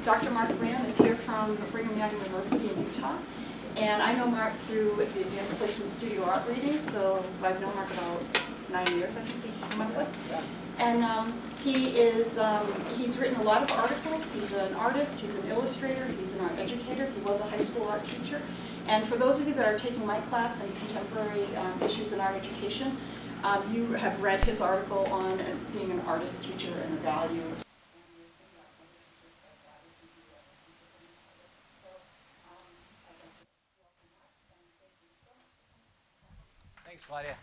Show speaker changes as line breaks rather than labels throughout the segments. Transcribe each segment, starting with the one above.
Dr. Mark Brand is here from Brigham Young University in Utah. And I know Mark through the Advanced Placement Studio Art Reading, so I've known Mark about 9 years, I think he came up with. And he's written a lot of articles. He's an artist, he's an illustrator, he's an art educator, he was a high school art teacher. And for those of you that are taking my class in contemporary issues in art education, you have read his article on being an artist teacher and the value.
Thanks, Claudia.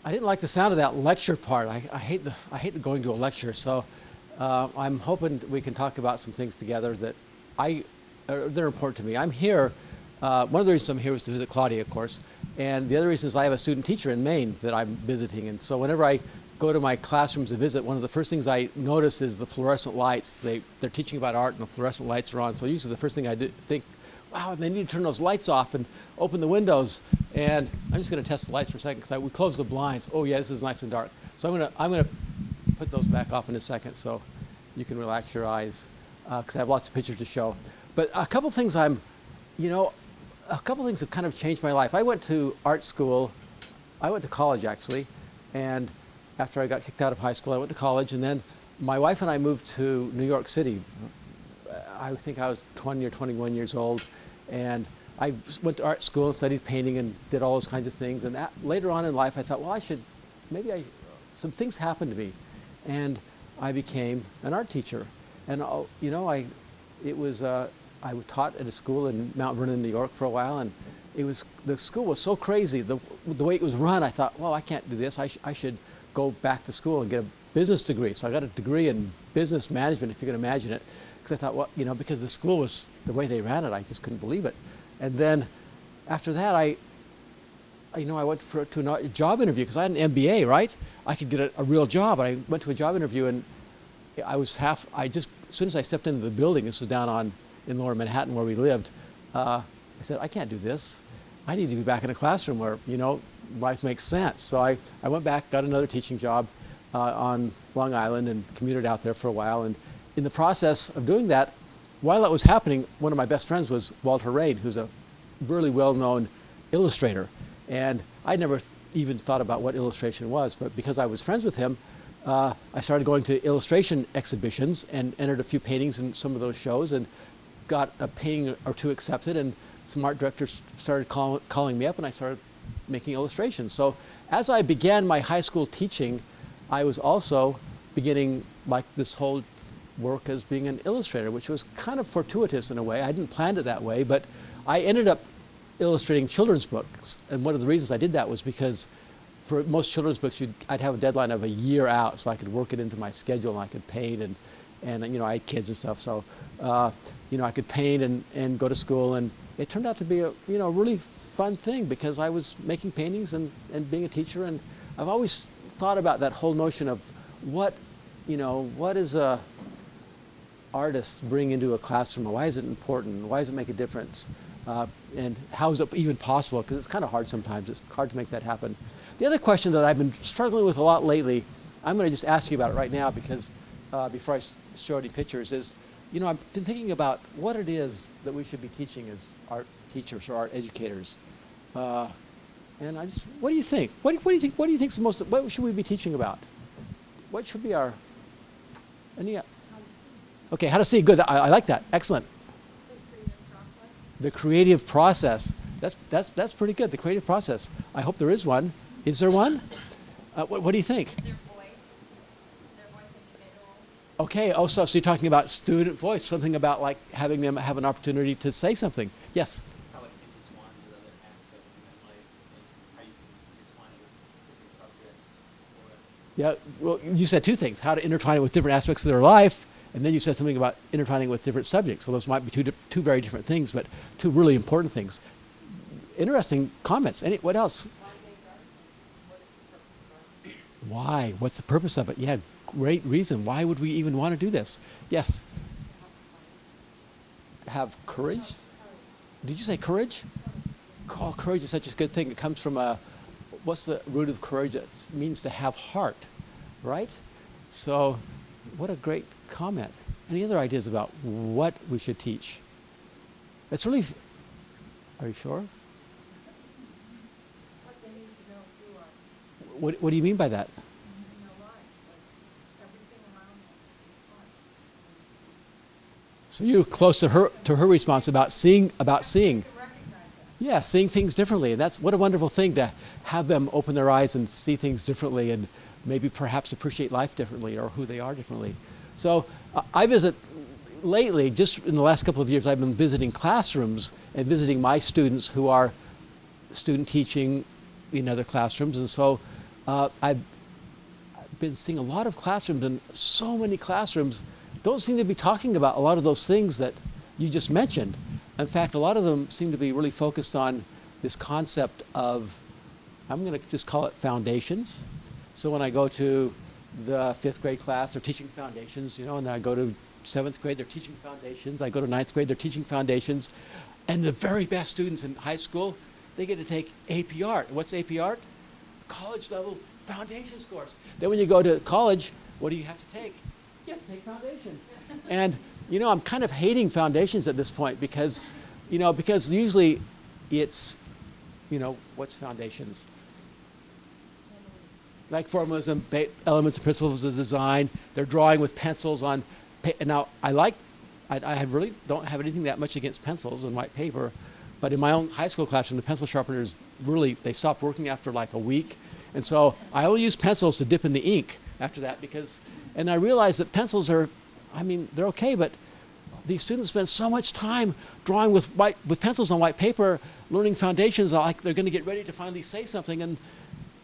I didn't like the sound of that lecture part. I hate going to a lecture, so I'm hoping we can talk about some things together that they're important to me. I'm here. One of the reasons I'm here was to visit Claudia, of course, and the other reason is I have a student teacher in Maine that I'm visiting, and so whenever I go to my classrooms to visit, one of the first things I notice is the fluorescent lights. They're teaching about art, and the fluorescent lights are on. So usually the first thing I think, wow, they need to turn those lights off and open the windows. And I'm just going to test the lights for a second because we close the blinds. Oh yeah, this is nice and dark. So I'm going to put those back off in a second so you can relax your eyes because I have lots of pictures to show. But a couple things a couple things have kind of changed my life. I went to art school. I went to college actually, and after I got kicked out of high school, I went to college, and then my wife and I moved to New York City. I think I was 20 or 21 years old, and I went to art school and studied painting and did all those kinds of things. And later on in life, I thought, well, some things happened to me, and I became an art teacher. And I taught at a school in Mount Vernon, New York, for a while, and the school was so crazy. The way it was run, I thought, well, I can't do this. I should go back to school and get a business degree. So I got a degree in business management, if you can imagine it. Because I thought, well, because the school was the way they ran it, I just couldn't believe it. And then after that, I went to a job interview because I had an MBA, right? I could get a real job. And I went to a job interview, and as soon as I stepped into the building, this was down in Lower Manhattan where we lived, I said, I can't do this. I need to be back in a classroom where, life makes sense. So I went back, got another teaching job on Long Island and commuted out there for a while. And in the process of doing that, while that was happening, one of my best friends was Walter Rain, who's a really well-known illustrator. And I never even thought about what illustration was, but because I was friends with him, I started going to illustration exhibitions and entered a few paintings in some of those shows and got a painting or two accepted, and some art directors started calling me up, and I started making illustrations. So as I began my high school teaching, I was also beginning like this whole work as being an illustrator, which was kind of fortuitous in a way. I didn't plan it that way, but I ended up illustrating children's books. And one of the reasons I did that was because for most children's books, I'd have a deadline of a year out, so I could work it into my schedule, and I could paint, and I had kids and stuff, so I could paint and go to school, and it turned out to be a really fun thing because I was making paintings and being a teacher, and I've always thought about that whole notion of what is a artist bring into a classroom, why is it important, why does it make a difference, and how is it even possible, because it's kind of hard sometimes, it's hard to make that happen. The other question that I've been struggling with a lot lately, I'm going to just ask you about it right now because before I show any pictures, is I've been thinking about what it is that we should be teaching as art teachers or art educators. And what do you think? What do you think's the most, what should we be teaching about? What should be our, okay, how to see, good, I like that, excellent. The creative process. That's pretty good, the creative process. I hope there is one. Is there one? What do you think?
Their voice individual.
Okay, so you're talking about student voice, something about like having them have an opportunity to say something. Yes?
How it intertwines with other aspects in their life, and how you can intertwine it with different subjects.
Yeah, well, you said two things, how to intertwine it with different aspects of their life, and then you said something about intertwining with different subjects. So those might be two very different things, but two really important things. Interesting comments. What else? Why? What's the purpose of it? Yeah, great reason. Why would we even want to do this? Yes? Have courage? Did you say courage? Oh, courage is such a good thing. It comes from what's the root of courage? It means to have heart, right? So what a great comment. Any other ideas about what we should teach? It's really, are you sure?
What they need to know through our
What do you mean by that?
in their lives, like everything around them is fun.
So you're close to her response about seeing.
To recognize that.
Yeah, seeing things differently. And that's what a wonderful thing to have them open their eyes and see things differently and maybe perhaps appreciate life differently or who they are differently. So I visit lately, just in the last couple of years, I've been visiting classrooms and visiting my students who are student teaching in other classrooms. And so I've been seeing a lot of classrooms, and so many classrooms don't seem to be talking about a lot of those things that you just mentioned. In fact, a lot of them seem to be really focused on this concept of, I'm going to just call it foundations. So when I go to the 5th grade class, they're teaching foundations, you know, and then I go to 7th grade, they're teaching foundations. I go to 9th grade, they're teaching foundations. And the very best students in high school, they get to take AP Art. What's AP Art? College level foundations course. Then when you go to college, what do you have to take? You have to take foundations. And you know, I'm kind of hating foundations at this point because usually it's, you know, what's foundations? Like formalism, elements and principles of design. They're drawing with pencils on. Now, I really don't have anything that much against pencils and white paper, but in my own high school classroom, the pencil sharpeners really, they stopped working after like a week. And so I only use pencils to dip in the ink after that and I realized that pencils are, I mean, they're okay, but these students spend so much time drawing with pencils on white paper, learning foundations, like they're going to get ready to finally say something, and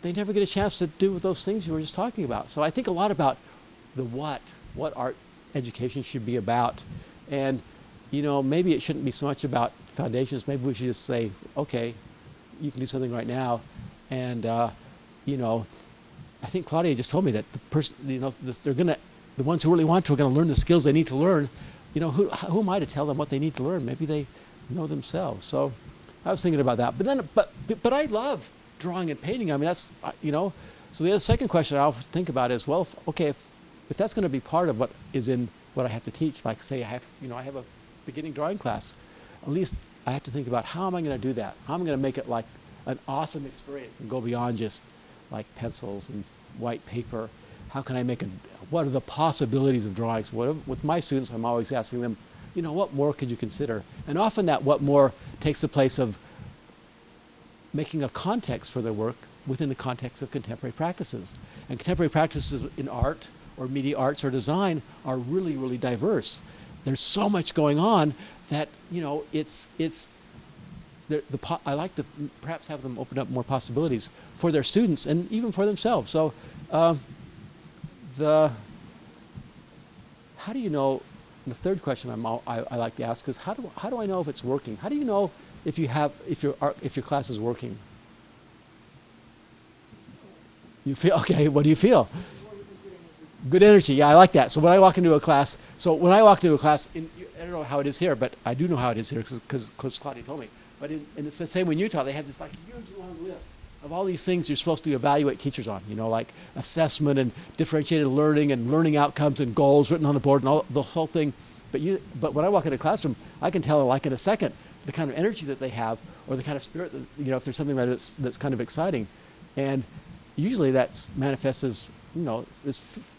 they never get a chance to do those things you were just talking about. So I think a lot about the what art education should be about. And, you know, maybe it shouldn't be so much about foundations. Maybe we should just say, okay, you can do something right now. And, you know, I think Claudia just told me that the person, you know, the ones who really want to are going to learn the skills they need to learn. You know, who am I to tell them what they need to learn? Maybe they know themselves. So I was thinking about that. But I love drawing and painting. I mean, that's, you know, so the other second question I'll think about is, well, if that's going to be part of what is in what I have to teach, like say I have a beginning drawing class, at least I have to think about how am I going to do that? How am I going to make it like an awesome experience and go beyond just like pencils and white paper? How can I make what are the possibilities of drawing? So with my students, I'm always asking them, you know, what more could you consider? And often that what more takes the place of making a context for their work within the context of contemporary practices. And contemporary practices in art or media arts or design are really, really diverse. There's so much going on that, you know, I like to perhaps have them open up more possibilities for their students and even for themselves. So how do you know, the third question I like to ask is how do I know if it's working? How do you know if your class is working? You feel, okay, what do you feel? Good energy, yeah, I like that. So when I walk into a class, I don't know how it is here, but I do know how it is here because Claudia told me. But and it's the same in Utah. They have this like huge long list of all these things you're supposed to evaluate teachers on, you know, like assessment and differentiated learning and learning outcomes and goals written on the board and all the whole thing. But when I walk into a classroom, I can tell like in a second the kind of energy that they have or the kind of spirit that, you know, if there's something that's kind of exciting. And usually that's manifests as, you know,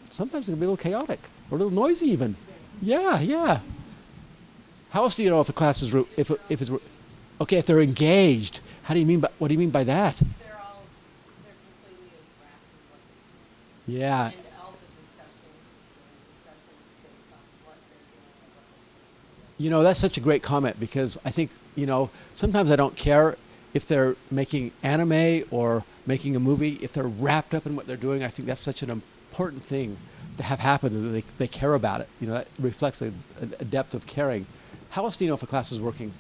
sometimes it can be a little chaotic or a little noisy even. Yeah. How else do you know if a class is, if it's, okay, if they're engaged? What do you mean by that?
They're completely engrossed in what they do.
Yeah.
And all the discussions based on what they're doing and what they're supposed to do.
You know, that's such a great comment because I think, you know, sometimes I don't care if they're making anime or making a movie. If they're wrapped up in what they're doing, I think that's such an important thing to have happen, that they care about it. You know, that reflects a depth of caring. How else do you know if a class is working?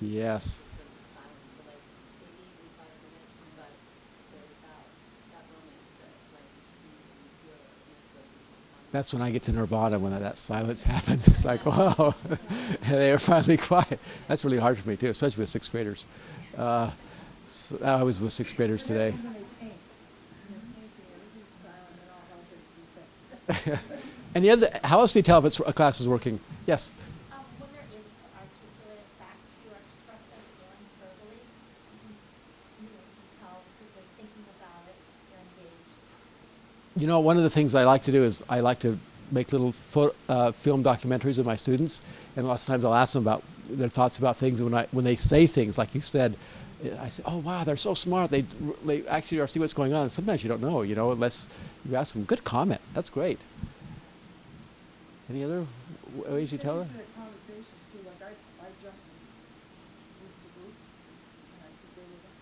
Yes. That's when I get to nirvana, when that silence happens. It's like, whoa, and they are finally quiet. That's really hard for me too, especially with sixth graders. So I was with sixth graders today.
When they paint, when they're painting, everybody's silent and all hell breaks loose.
And the other, how else do you tell if a class is working? Yes.
When they're able to articulate it back to you or express their feelings verbally, you can tell because they're thinking about it, they're engaged.
You know, one of the things I like to do is I like to make little film documentaries of my students, and lots of times I'll ask them about their thoughts about things. And when they say things, like you said, I say, "Oh wow, they're so smart. They actually are see what's going on." And sometimes you don't know, unless you ask them. Good comment. That's great. Any other ways you tell
Get
them?
into the conversations too, like I jumped with the group, and I sit there with them,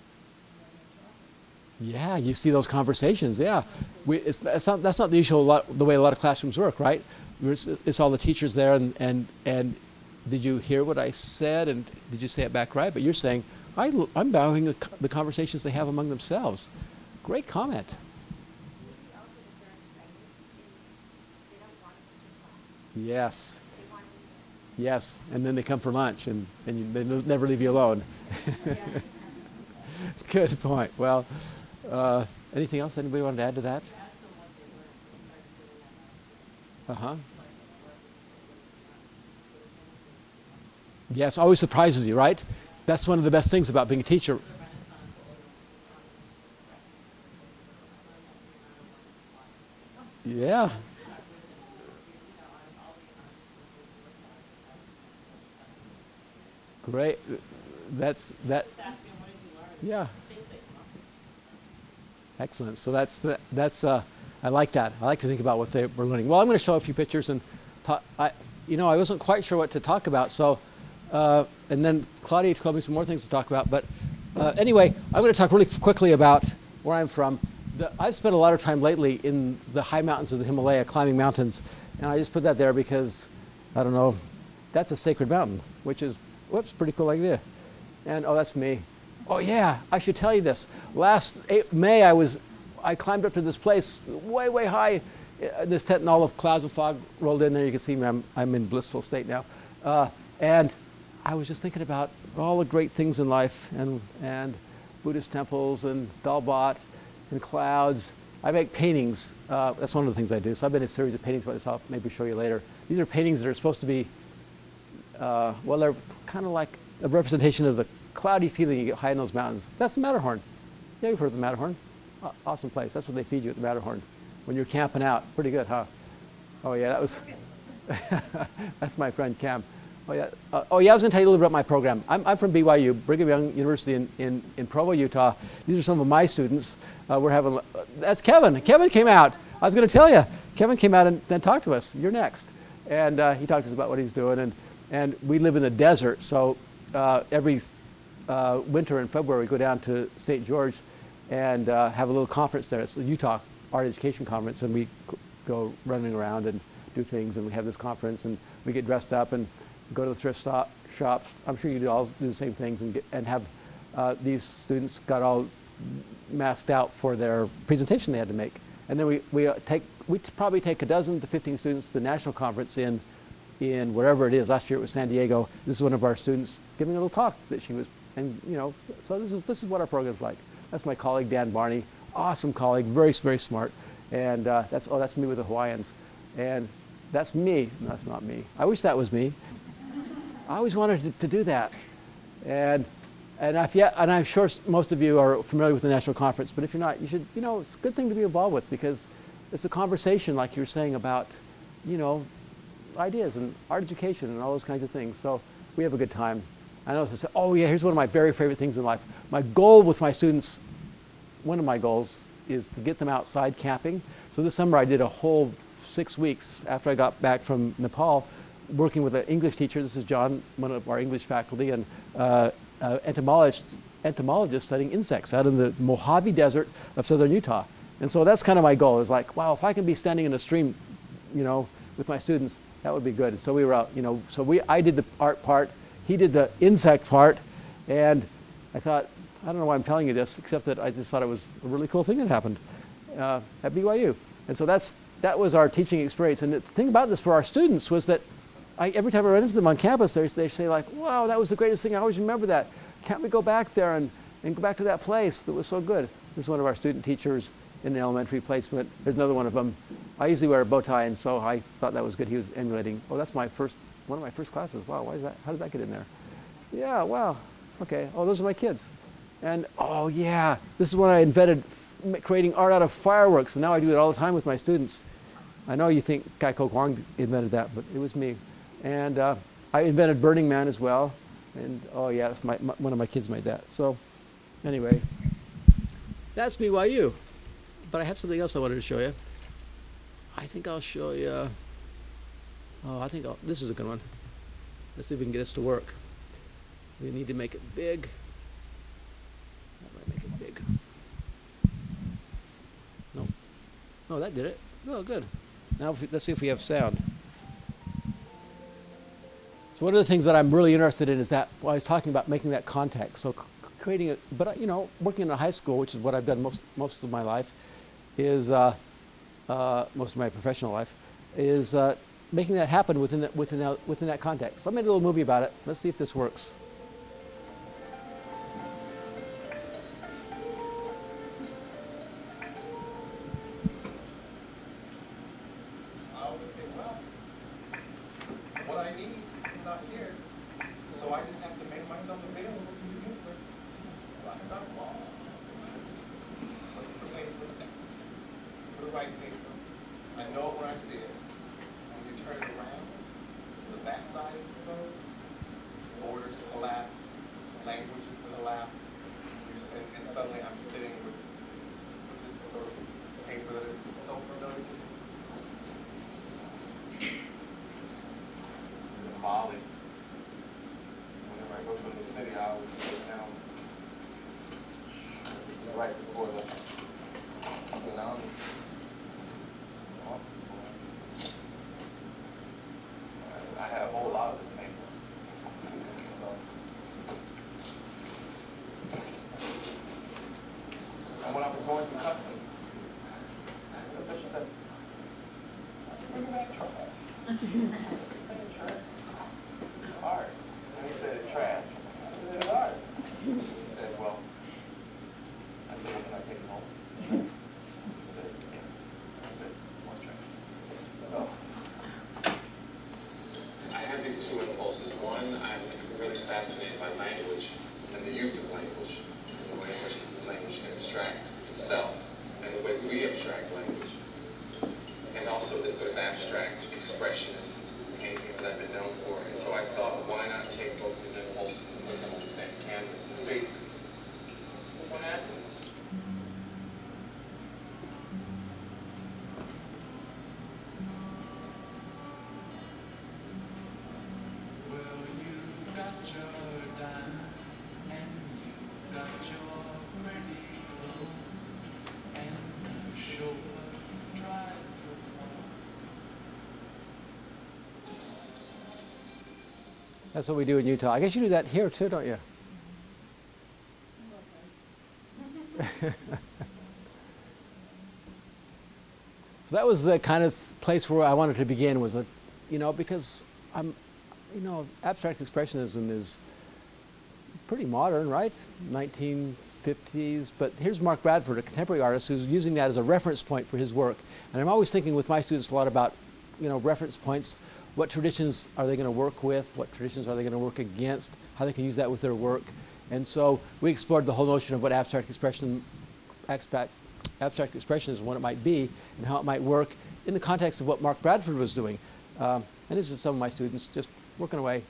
and then they're talking.
Yeah, you see those conversations. Yeah, that's not the usual the way a lot of classrooms work, right? It's all the teachers there, and did you hear what I said, and did you say it back right? But you're saying I'm valuing the conversations they have among themselves. Great comment.
Maybe also that they're excited and they don't want to be class.
Yes,
They want to be there.
yes, and then they come for lunch, and they never leave you alone. Good point. Well, anything else anybody wanted to add to that?
Ask them what they learned, they started doing that last year.
Uh-huh.
Like, what they say was not,
Yes, always surprises you, right? That's one of the best things about being a teacher.
the Renaissance oil was
Yeah, great. That.
just asking, what did you learn?
Yeah,
Things they come up with.
excellent. So that's I like that. I like to think about what they were learning. Well, I'm going to show a few pictures and talk. I wasn't quite sure what to talk about. So, and then Claudia told me some more things to talk about. But anyway, I'm going to talk really quickly about where I'm from. I've spent a lot of time lately in the high mountains of the Himalaya, climbing mountains, and I just put that there because, I don't know, that's a sacred mountain, which is, whoops, pretty cool idea. And oh, that's me. Oh yeah, I should tell you this. Last May, I climbed up to this place, way, way high, this tent, and all of clouds of fog rolled in there. You can see me, I'm in blissful state now. And I was just thinking about all the great things in life, and Buddhist temples, and Dalbat, and clouds. I make paintings. That's one of the things I do. So I've made a series of paintings by this. I'll maybe show you later. These are paintings that are supposed to be, well, they're kind of like a representation of the cloudy feeling you get high in those mountains. That's the Matterhorn. Yeah, you've heard of the Matterhorn. Awesome place. That's what they feed you at the Matterhorn when you're camping out. Pretty good, huh? Oh yeah, that was. That's my friend Cam. Oh yeah. I was going to tell you a little bit about my program. I'm from BYU, Brigham Young University in Provo, Utah. These are some of my students. We're having. That's Kevin. Kevin came out. I was going to tell you. Kevin came out and then talked to us. You're next. And he talked to us about what he's doing. And we live in the desert, so every winter in February we go down to St. George and have a little conference there. It's the Utah Art Education Conference, and we go running around and do things, and we have this conference, and we get dressed up and go to the thrift shops. I'm sure you all do the same things, and have these students got all masked out for their presentation they had to make. And then we probably take a dozen to 15 students to the national conference in wherever it is. Last year it was San Diego. This is one of our students giving a little talk that she was, and so this is what our program's like. That's my colleague Dan Barney, awesome colleague, very, very smart. And that's me with the Hawaiians. And that's me. No, that's not me. I wish that was me. I always wanted to do that. And I'm sure most of you are familiar with the national conference, but if you're not, you should, it's a good thing to be involved with, because it's a conversation, like you were saying, about, ideas and art education and all those kinds of things. So we have a good time. I know this. Oh yeah, here's one of my very favorite things in life. My goal with my students, one of my goals, is to get them outside camping. So this summer I did a whole 6 weeks after I got back from Nepal, working with an English teacher. This is John, one of our English faculty, and entomologist studying insects out in the Mojave Desert of southern Utah. And so that's kind of my goal, is like, wow, if I can be standing in a stream, with my students, that would be good. And so we were out, I did the art part, he did the insect part, and I thought, I don't know why I'm telling you this, except that I just thought it was a really cool thing that happened at BYU. And so that's that was our teaching experience. And the thing about this for our students was that every time I run into them on campus, they say like, wow, that was the greatest thing. I always remember that. Can't we go back there and go back to that place that was so good? This is one of our student teachers in an elementary placement. There's another one of them. I usually wear a bow tie, and so I thought that was good. He was emulating. Oh, that's one of my first classes. Wow, why is that? How did that get in there? Yeah, wow. Okay. Oh, those are my kids. And oh yeah, this is when I invented creating art out of fireworks, and now I do it all the time with my students. I know you think Kai Ko Kwong invented that, but it was me. And I invented Burning Man as well. And oh yeah, that's one of my kids made that. So anyway, that's BYU. But I have something else I wanted to show you. I think I'll show you. Oh, this is a good one. Let's see if we can get this to work. We need to make it big. How do I make it big? No. Oh, that did it. Oh, good. Now let's see if we have sound. So one of the things that I'm really interested in is that, well, I was talking about making that contact. So creating it, but working in a high school, which is what I've done most of my life, is most of my professional life, is making that happen within that context. So I made a little movie about it. Let's see if this works.
I always say, well, what I need is not here, so I just have to make myself available to the universe. So I start look for paper, for the right paper. I know it when I see it. When you turn it around, to the back side is exposed, borders collapse, languages collapse, and suddenly I'm sitting with this sort of paper that is so familiar to me. In Maae, whenever I go to a new city, I always sit down. This is right before the tsunami. I had a whole lot of this paper. And when I was going through customs, the official said, "Why'd you bring that truck?" Art. And he said, it's trash. I said, it's art. He said, well, can I take it home? He said, yeah. I said, what's trash? So.
I have these two impulses. One, I'm really fascinated by language and the use of language, and the way in which language can abstract itself, and the way we abstract language. And also this sort of abstract expressionist paintings that I've been known for. And so I thought, why not take both these impulses and put them on the same canvas and see what happens.
Well, you got your dime, and you got your radio, and the chauffeur drives your car.
That's what we do in Utah. I guess you do that here too, don't you? So that was the kind of place where I wanted to begin, was, because abstract expressionism is pretty modern, right? 1950s. But here's Mark Bradford, a contemporary artist, who's using that as a reference point for his work. And I'm always thinking with my students a lot about, reference points. What traditions are they going to work with? What traditions are they going to work against? How they can use that with their work. And so we explored the whole notion of what abstract expressionism, what it might be, and how it might work in the context of what Mark Bradford was doing. And this is some of my students just working away.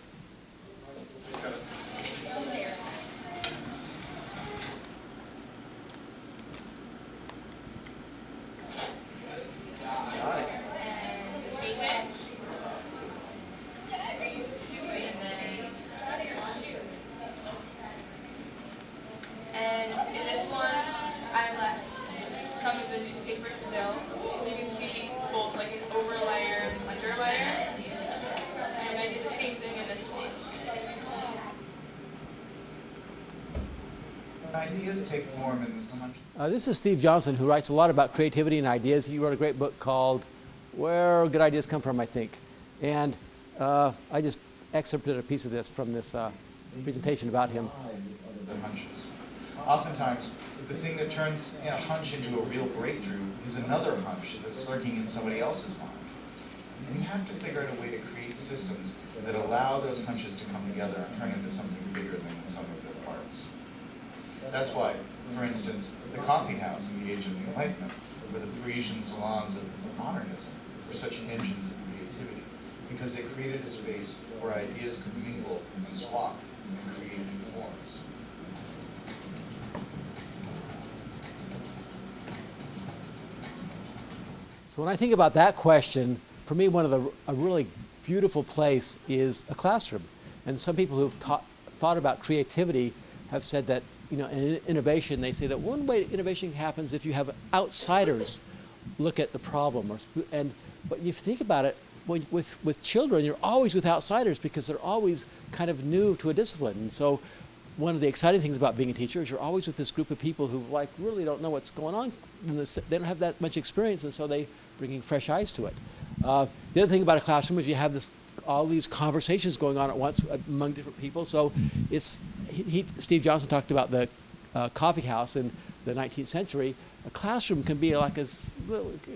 And in this one, I left some of the newspaper still, so you can see both like an overlayer and underlayer. And I did the same thing in this one.
Ideas take form in so much.
This is Steve Johnson, who writes a lot about creativity and ideas. He wrote a great book called where good ideas come from, I think. And I just excerpted a piece of this from this presentation about him.
The hunches. Oftentimes, the thing that turns a hunch into a real breakthrough is another hunch that's lurking in somebody else's mind. And you have to figure out a way to create systems that allow those hunches to come together and turn into something bigger than the sum of their parts. That's why, for instance, the coffee house in the Age of the Enlightenment, or the Parisian salons of modernism, were such engines of creativity, because they created a space where ideas could mingle and swap and create new forms.
So when I think about that question, for me, a really beautiful place is a classroom. And some people who've thought about creativity have said that, in innovation, they say that one way innovation happens if you have outsiders look at the problem. But you think about it, with children, you're always with outsiders because they're always kind of new to a discipline. And so one of the exciting things about being a teacher is you're always with this group of people who really don't know what's going on. They don't have that much experience, and so they bringing fresh eyes to it. The other thing about a classroom is you have all these conversations going on at once among different people. So Steve Johnson talked about the coffee house in the 19th century. A classroom can be it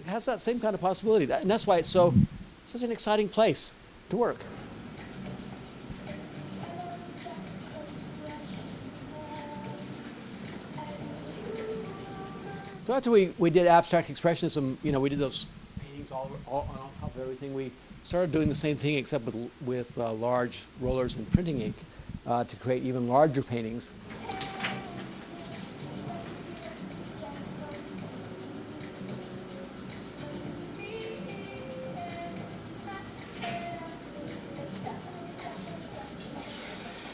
has that same kind of possibility. And that's why it's such an exciting place to work. So after we did abstract expressionism, we did those paintings all on top of everything. We started doing the same thing except with large rollers and printing ink to create even larger paintings.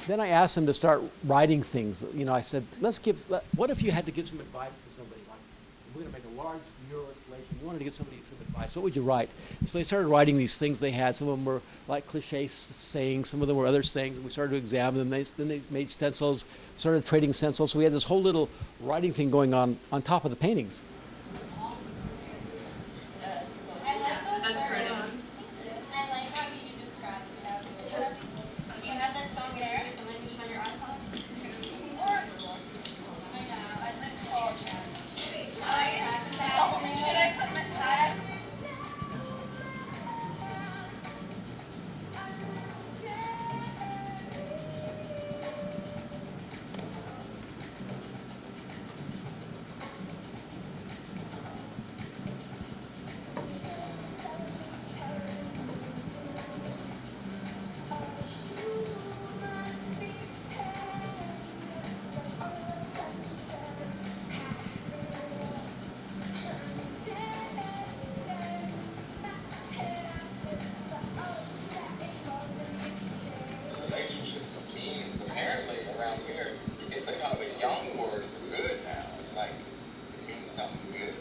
Then I asked them to start writing things. I said, what if you had to give some advice to somebody? Like, we're going to make a large mural installation. You wanted to give somebody some advice. What would you write? And so they started writing these things they had. Some of them were like cliche sayings. Some of them were other sayings. And we started to examine them. Then they made stencils, started trading stencils. So we had this whole little writing thing going on top of the paintings.
That's pretty.
I like how you described it. Do you have that song in Arabic and language on your iPod? Should I put my hat?
Relationships of meanings. Apparently around here, it's a kind of a young word for good now. It's like it means something good.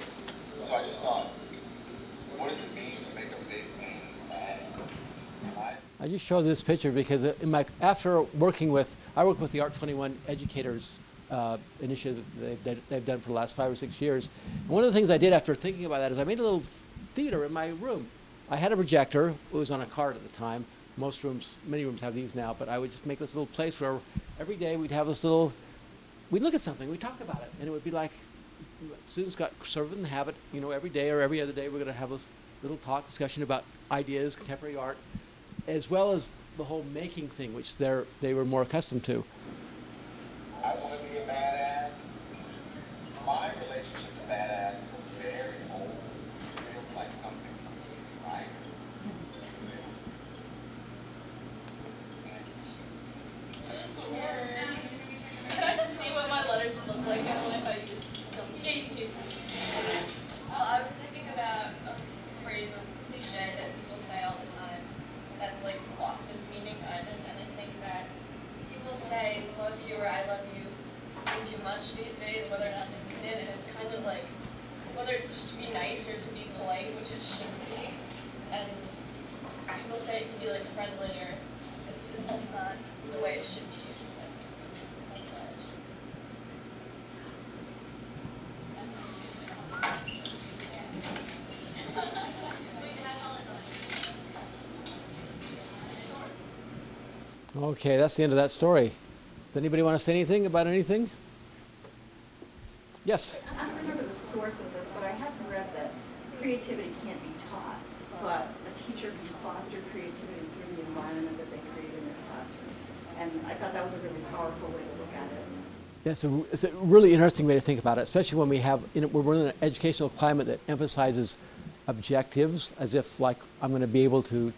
So I just thought, what does it mean to make a big painting bad?
I just show this picture because after I work with the Art 21 Educators initiative they've done for the last 5 or 6 years. And one of the things I did after thinking about that is I made a little theater in my room. I had a projector. It was on a cart at the time. Many rooms have these now, but I would just make this little place where every day we'd have we'd look at something, we'd talk about it, and it would be like, students got sort of in the habit, every day or every other day we're going to have this little discussion about ideas, contemporary art, as well as the whole making thing, which they were more accustomed to.
I want to be a badass. My relationship to badass was very old. It feels like something from Easy Rider.
Can I just see what my letters would look like if I used them? Yeah, you can use them. I was thinking about a phrase or cliche that people say all the time that's like lost its meaning kind of, and I think that people say love you or I love you way too much these days, whether or not it's needed, and it's kind of like whether it's just to be nice or to be polite, which it shouldn't be. And people say it to be like friendly or it's just not the way it should be used. Like, that's why it should.
Okay, that's the end of that story. Does anybody want to say anything about anything? Yes?
I don't remember the source of this, but I have read that creativity can't be taught, but a teacher can foster creativity through the environment that they create in their classroom. And I thought that was a really powerful way to look at it.
It's a really interesting way to think about it, especially when we're in an educational climate that emphasizes objectives, as if like I'm going to be able to,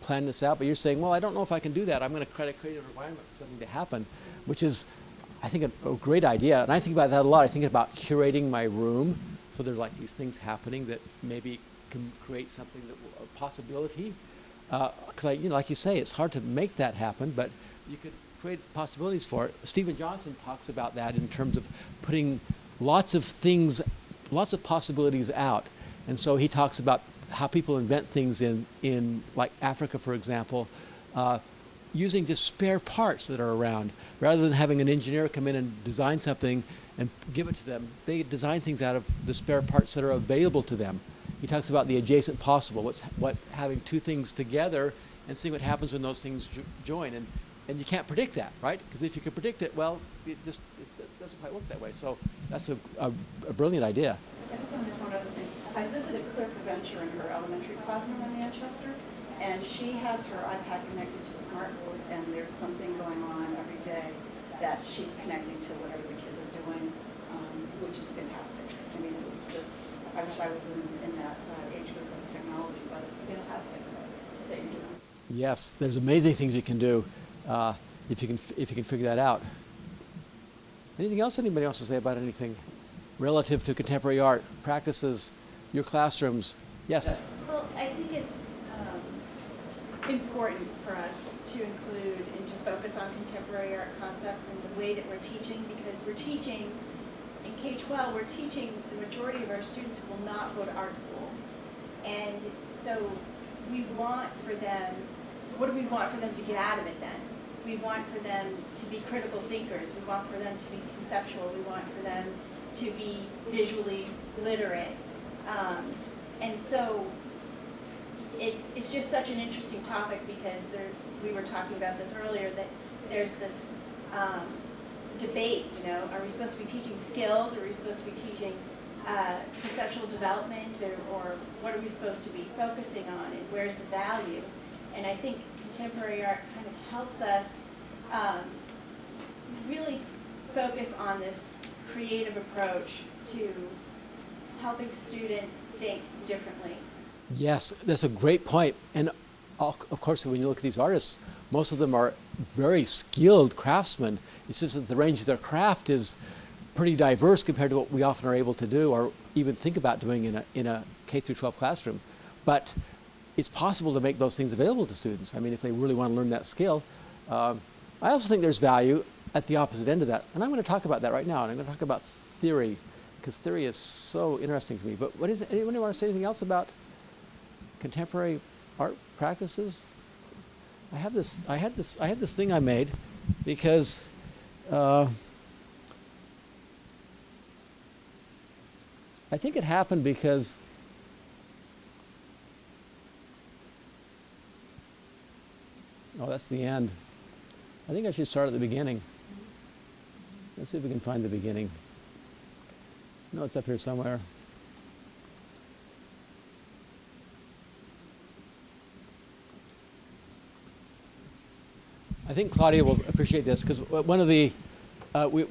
plan this out. But you're saying, well, I don't know if I can do that. I'm going to try to create an environment for something to happen, which is, I think, a great idea. And I think about that a lot. I think about curating my room, so there's like these things happening that maybe can create something a possibility. Because like you say, it's hard to make that happen, but you could create possibilities for it. Stephen Johnson talks about that in terms of putting lots of possibilities out. And so he talks about how people invent things in like Africa, for example, using just spare parts that are around. Rather than having an engineer come in and design something and give it to them, they design things out of the spare parts that are available to them. He talks about the adjacent possible, what having two things together and seeing what happens when those things join. And you can't predict that, right? Because if you could predict it, well, it doesn't quite work that way. So that's a brilliant idea.
I just wanted one other thing. I visited Claire Preventure in her elementary classroom in Manchester, and she has her iPad connected to the smart board, and there's something going on every day that she's connecting to whatever the kids are doing, which is fantastic. I mean, it's just, I wish I was in that age group of technology, but it's fantastic that you're doing.
Yes, there's amazing things you can do if you can figure that out. Anything else anybody wants to say about anything relative to contemporary art practices, your classrooms? Yes.
Well, I think it's important for us to include and to focus on contemporary art concepts in the way that we're teaching, because we're teaching in K-12, we're teaching the majority of our students who will not go to art school. And so we want for them, what do we want for them to get out of it then? We want for them to be critical thinkers. We want for them to be conceptual. We want for them to be visually literate. And so it's just such an interesting topic, because we were talking about this earlier, that there's this debate, are we supposed to be teaching skills, or are we supposed to be teaching conceptual development, or what are we supposed to be focusing on, and where's the value? And I think contemporary art kind of helps us really focus on this creative approach to helping students think differently.
Yes, that's a great point. And of course, when you look at these artists, most of them are very skilled craftsmen. It's just that the range of their craft is pretty diverse compared to what we often are able to do or even think about doing in a K through 12 classroom. But it's possible to make those things available to students. I mean, if they really want to learn that skill. I also think there's value at the opposite end of that. And I'm going to talk about that right now. And I'm going to talk about theory, because theory is so interesting to me. But anyone want to say anything else about contemporary art practices? I had this thing I made because I think it happened because that's the end. I think I should start at the beginning. Let's see if we can find the beginning. No, it's up here somewhere. I think Claudia will appreciate this, because one of the we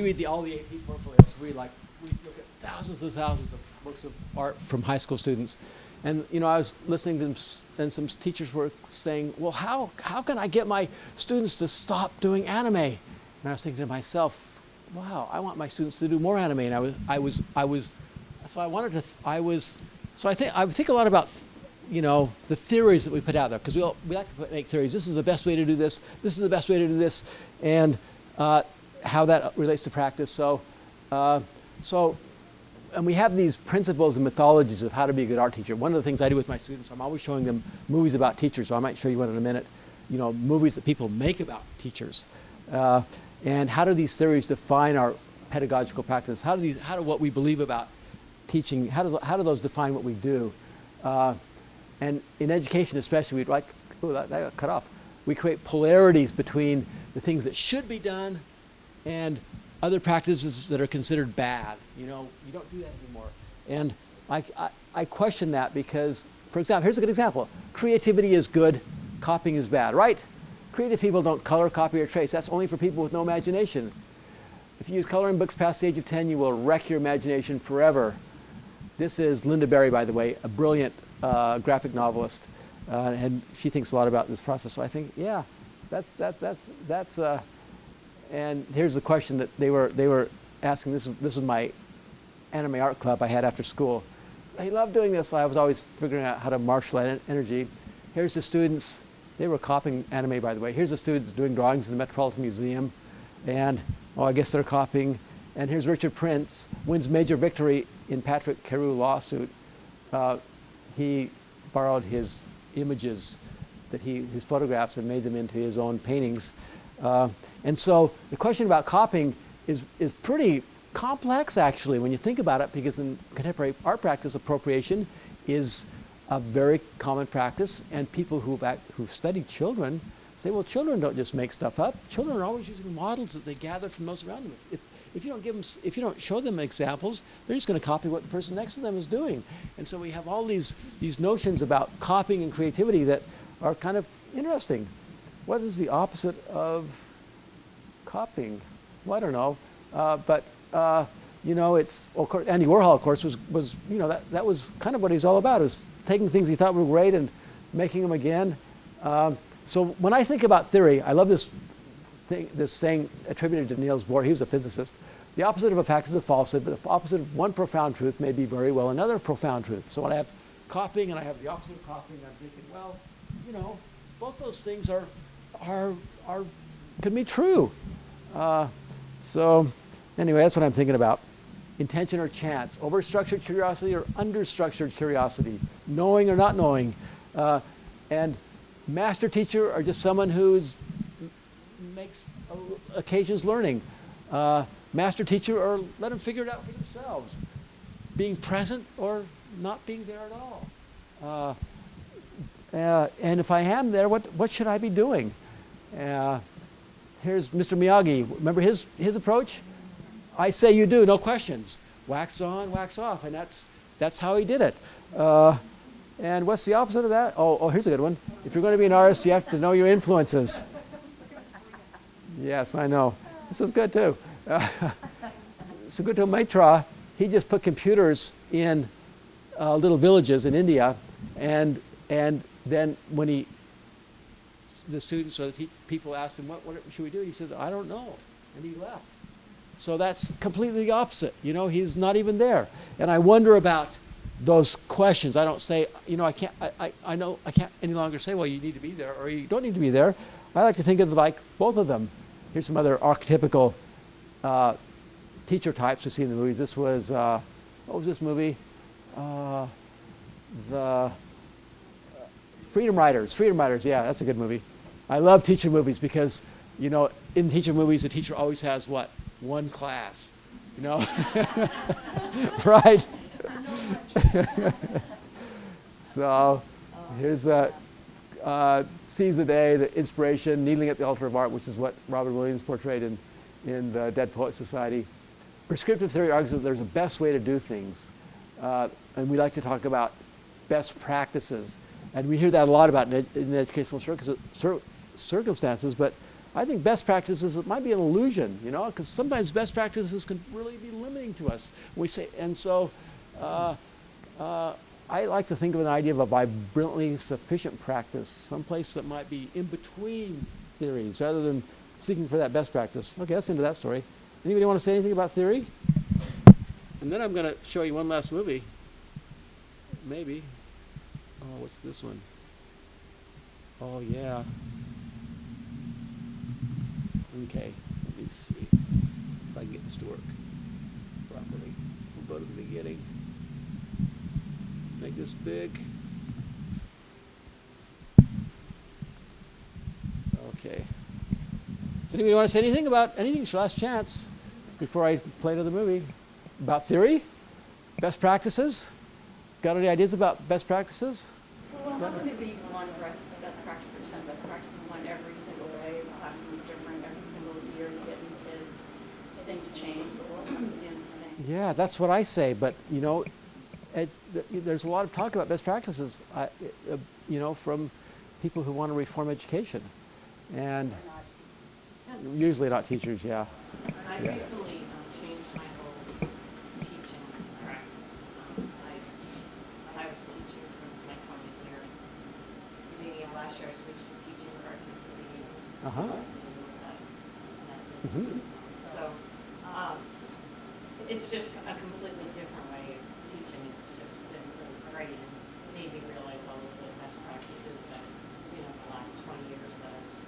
read all the AP portfolios. We look at thousands and thousands of works of art from high school students, and I was listening to them, and some teachers were saying, "Well, how can I get my students to stop doing anime?" And I was thinking to myself, "Wow, I want my students to do more anime." And I think a lot about the theories that we put out there, because we like to make theories. This is the best way to do this. This is the best way to do this, and how that relates to practice. And we have these principles and mythologies of how to be a good art teacher. One of the things I do with my students, I'm always showing them movies about teachers. So I might show you one in a minute. Movies that people make about teachers, and how do these theories define our pedagogical practice? How do what we believe about teaching? How do those define what we do? And in education especially, we'd like, that got cut off. we create polarities between the things that should be done and other practices that are considered bad. You know, you don't do that anymore. And I question that because, for example, here's a good example. Creativity is good, copying is bad, right? Creative people don't color, copy, or trace. That's only for people with no imagination. If you use coloring books past the age of 10, you will wreck your imagination forever. This is Linda Berry, by the way, a brilliant graphic novelist, and she thinks a lot about this process. So I think, yeah, that's and here's the question that they were asking. This was my anime art club I had after school. I love doing this. I was always figuring out how to marshal that energy. Here's the students. They were copying anime, by the way. Here's the students doing drawings in the Metropolitan Museum, and I guess they're copying. And here's Richard Prince, wins major victory in Patrick Carew lawsuit. He borrowed his images, his photographs, and made them into his own paintings. And so the question about copying is pretty complex, actually, when you think about it, because in contemporary art practice, appropriation is a very common practice, and people who've studied children say, well, children don't just make stuff up. Children are always using models that they gather from those around them. If you don't show them examples, they're just going to copy what the person next to them is doing. And so we have all these notions about copying and creativity that are kind of interesting. What is the opposite of copying? Well, I don't know. But you know, it's, of course, Andy Warhol, of course, was you know, that was kind of what he's all about, is taking things he thought were great and making them again. So when I think about theory, I love this saying attributed to Niels Bohr. He was a physicist. The opposite of a fact is a falsehood, but the opposite of one profound truth may be very well another profound truth. So when I have copying and I have the opposite of copying, I'm thinking, well, you know, both those things can be true. So anyway, that's what I'm thinking about. Intention or chance, over-structured curiosity or under-structured curiosity, knowing or not knowing, and master teacher or just someone who's makes occasions learning. Master teacher, or let them figure it out for themselves. Being present or not being there at all. And if I am there, what should I be doing? Here's Mr. Miyagi. Remember his approach? I say you do, no questions. Wax on, wax off, and that's how he did it. And what's the opposite of that? Oh, here's a good one. If you're going to be an artist, you have to know your influences. Yes, I know. This is good too. Sugato Maitra, he just put computers in little villages in India, and then when the students or the people asked him, what should we do? He said, I don't know, and he left. So that's completely the opposite. You know, he's not even there. And I wonder about those questions. I don't say, you know, I know I can't any longer say, well, you need to be there or you don't need to be there. I like to think of like both of them. Here's some other archetypical teacher types we see in the movies. This was, what was this movie? The Freedom Riders, yeah, that's a good movie. I love teacher movies because, you know, in teacher movies, the teacher always has what? One class, you know? Right? So here's the seize the day, the inspiration, kneeling at the altar of art, which is what Robert Williams portrayed in the Dead Poets Society. Prescriptive theory argues that there's a best way to do things. And we like to talk about best practices. And we hear that a lot about in educational circumstances, but I think best practices, it might be an illusion, you know, because sometimes best practices can really be limiting to us. We say, and so I like to think of an idea of a vibrantly sufficient practice, someplace that might be in between theories rather than seeking for that best practice. Okay, that's into that story. Anybody want to say anything about theory? And then I'm going to show you one last movie. Maybe. Oh, what's this one? Oh, yeah. Okay, let me see if I can get this to work properly. We'll go to the beginning. Make this big. Okay. Does anybody want to say anything about anything? It's your last chance before I play another movie. About theory? Best practices? Got any ideas about best practices?
Well,
how can there be one best practice or 10 best practices when every single day the classroom is different, every single year you get new kids, things change, the world never stands the same.
Yeah, that's what I say. But you know, there's a lot of talk about best practices, from people who want to reform education, and usually not teachers. Yeah.
I
Yeah.
recently changed my whole teaching practice. I was teaching since my 20th year. Beginning of last year, I switched to teaching for artistic media.
Uh-huh. Mhm.
So it's just a completely different way of teaching. It's just been really great, and it's made me realize all of the best practices that, the last 20 years that I was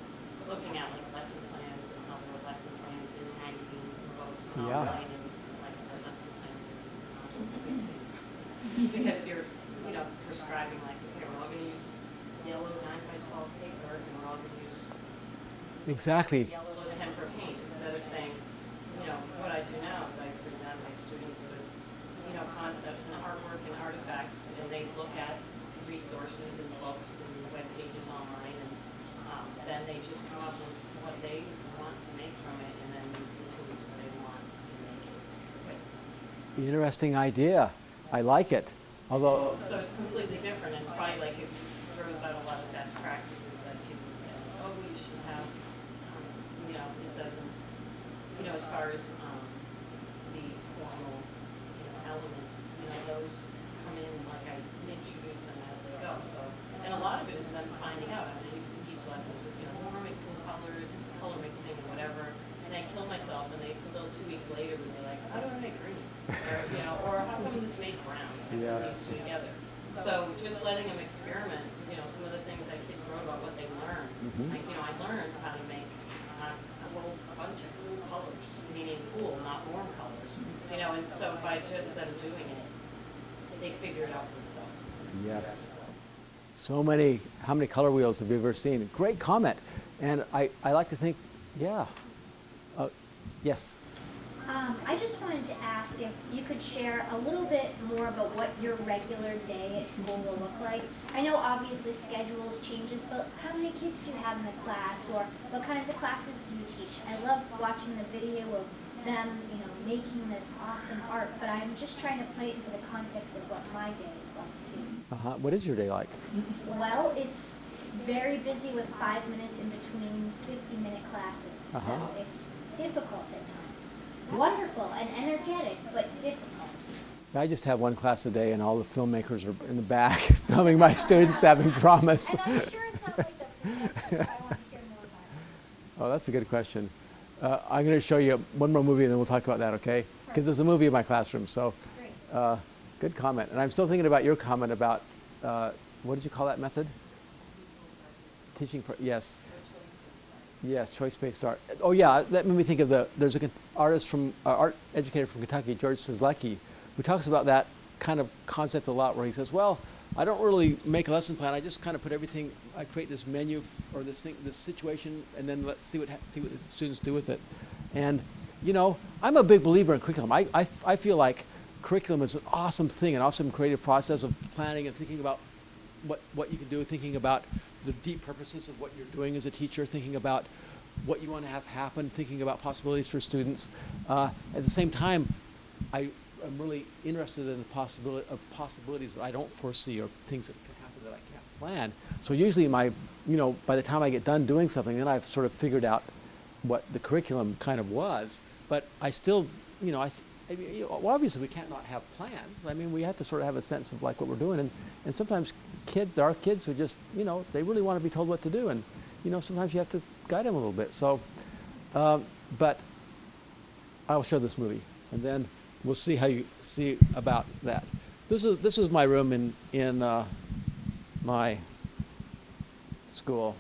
looking at, like lesson plans and how there were lesson plans in magazines and books and
Yeah.
online, and like the lesson plans because you're, prescribing like, okay, we're all going to use yellow 9x12 paper, and we're all going to use
Exactly.
yellow tempera paint, instead of saying, what I do now is I present my students with, concepts and artwork and artifacts, and they look at resources and books and web pages online, and then they just come up with what they want to make from it, and then use the tools that they want to make it.
Interesting idea. I like it. Although,
So it's completely different, and it's probably like it throws out a lot of best practices that people would say, oh, we should have, it doesn't, as far as the formal, elements, those come in like I introduce them as they go. So, and a lot of it is them finding out. I mean, I used to teach lessons with, warming cool colors and color mixing and whatever, and I kill myself, and they still 2 weeks later would be like, how do I make green? Or how come this made brown?
Yeah.
These two together. So just letting them experiment, some of the things that kids wrote about what they learned.
Mhm.
Like, I learned how to make a whole bunch of cool colors, meaning cool, not warm colors. And so by just them doing it, they figure it out for themselves.
yes. So many. How many color wheels have you ever seen? Great comment. And I like to think, yeah. Yes.
I just wanted to ask if you could share a little bit more about what your regular day at school will look like. I know obviously schedules changes, but how many kids do you have in the class, or what kinds of classes do you teach? I love watching the video of them, making this awesome art, but I'm just trying to put it into the context of what my day is like too.
Uh-huh. What is your day like?
Well, it's very busy with 5 minutes in between 50-minute classes,
Uh-huh.
so it's difficult at times. Wonderful and energetic, but difficult.
I just have one class a day, and all the filmmakers are in the back filming my students having promise.
And I'm sure it's not like the professor, but I want to hear more about it.
Oh, that's a good question. I'm going to show you one more movie, and then we'll talk about that, okay? Because there's a movie in my classroom, so
Great.
good comment. And I'm still thinking about your comment about, what did you call that method? Yes. Yes, choice-based art. Oh yeah, that made me think of there's an artist art educator from Kentucky, George Szlecki, who talks about that kind of concept a lot, where he says, well, I don't really make a lesson plan. I just kind of put everything. I create this menu or this situation, and then let's see what the students do with it. And I'm a big believer in curriculum. I feel like curriculum is an awesome thing, an awesome creative process of planning and thinking about what you can do, thinking about the deep purposes of what you're doing as a teacher, thinking about what you want to have happen, thinking about possibilities for students. At the same time, I'm really interested in the possibilities that I don't foresee, or things that can happen that I can't plan. So usually by the time I get done doing something, then I've sort of figured out what the curriculum kind of was. But I still, well, obviously we can't not have plans. I mean, we have to sort of have a sense of like what we're doing. And sometimes there are kids who just, they really want to be told what to do. And, sometimes you have to guide them a little bit. So, but I'll show this movie, and then we'll see how you see about that. This was my room in my school.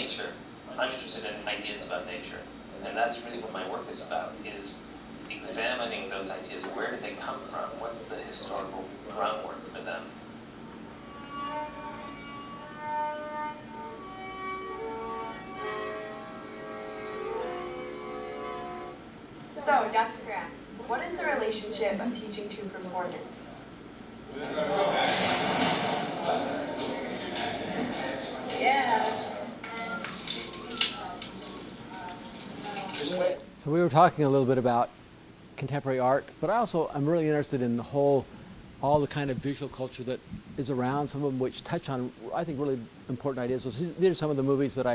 nature, I'm interested in ideas about nature. And that's really what my work is about, is examining those ideas. Where did they come from? What's the historical groundwork for them?
So, Dr. Graf, what is the relationship of teaching to performance? Yeah.
So we were talking a little bit about contemporary art, but I'm really interested in all the kind of visual culture that is around, some of them which touch on, I think, really important ideas. So these are some of the movies that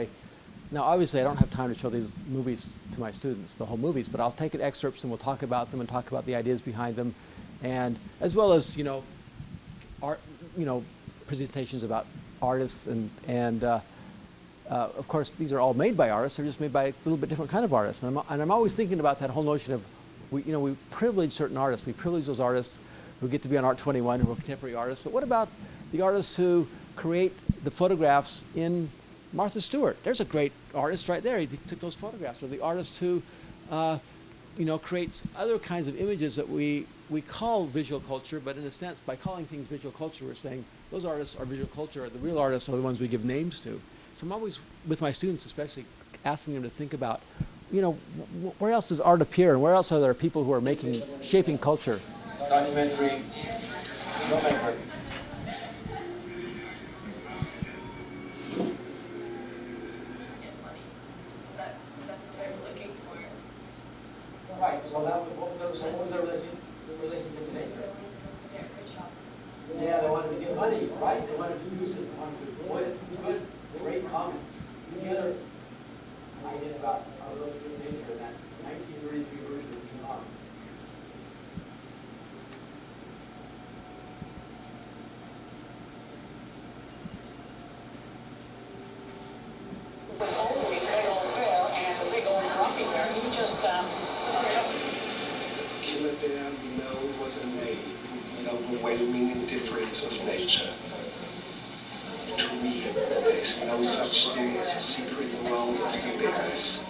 now obviously I don't have time to show these movies to my students, the whole movies, but I'll take excerpts and we'll talk about them and talk about the ideas behind them, and as well as, art, presentations about artists and of course, these are all made by artists. They're just made by a little bit different kind of artists. And I'm always thinking about that whole notion of, we privilege certain artists. We privilege those artists who get to be on Art 21, who are contemporary artists. But what about the artists who create the photographs in Martha Stewart? There's a great artist right there. He took those photographs. Or the artist who, creates other kinds of images that we call visual culture, but in a sense, by calling things visual culture, we're saying those artists are visual culture. The real artists are the ones we give names to. So I'm always, with my students especially, asking them to think about, where else does art appear, and where else are there people who are shaping culture?
Documentary filmmaker.
That's what they're looking for.
Right. So what was their relationship to nature? Yeah, they wanted to get money, right? They wanted to use it, wanted to exploit it. Good, great comment. Any other ideas about our relationship to nature in that 1933 version of King Kong?
Killer bear we know was a name, the overwhelming indifference of nature. To me, there is no such thing as a secret world of the bears.